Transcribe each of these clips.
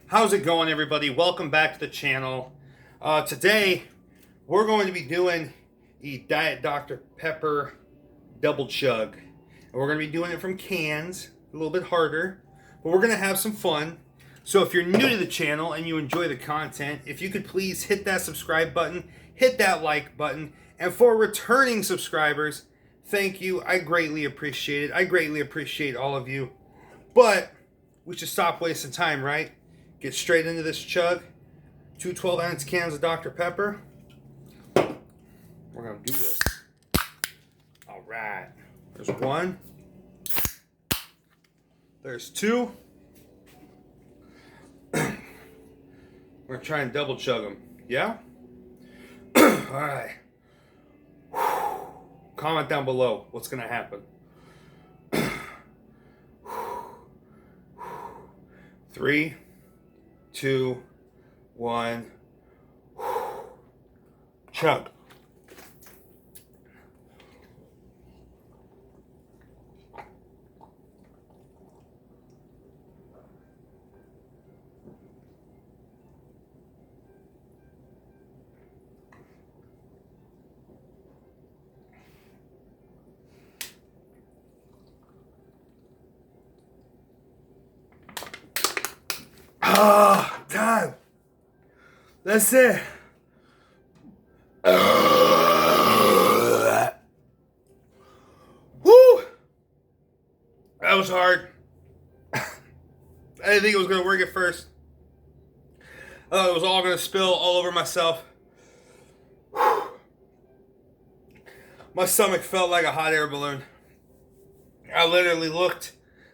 How's it going, everybody? Welcome back to the channel. Today, we're going to be doing a Diet Dr. Pepper double chug. And we're going to be doing it from cans, a little bit harder, but we're going to have some fun. So if you're new to the channel and you enjoy the content, if you could please hit that subscribe button, hit that like button, and for returning subscribers, thank you. I greatly appreciate it. I greatly appreciate all of you. But we should stop wasting time, right? Get straight into this chug. 2 12-ounce cans of Dr. Pepper. We're going to do this. All right. There's one. There's two. We're going to try and double chug them. Yeah? All right. Comment down below what's going to happen. 3, 2, 1. Chug. Time. That's it. Woo! That was hard. I didn't think it was going to work at first. It was all going to spill all over myself. My stomach felt like a hot air balloon. I literally looked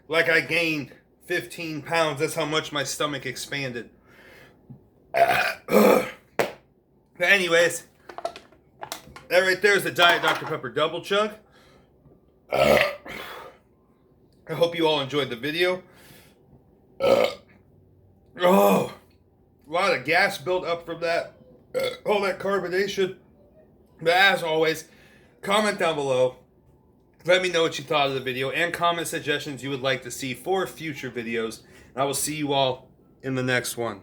like I gained 15 pounds. That's how much my stomach expanded. But anyways, that right there is the Diet Dr. Pepper double chug. I hope you all enjoyed the video. Oh, a lot of gas built up from that. All that carbonation. But as always, comment down below. Let me know what you thought of the video and comment suggestions you would like to see for future videos. And I will see you all in the next one.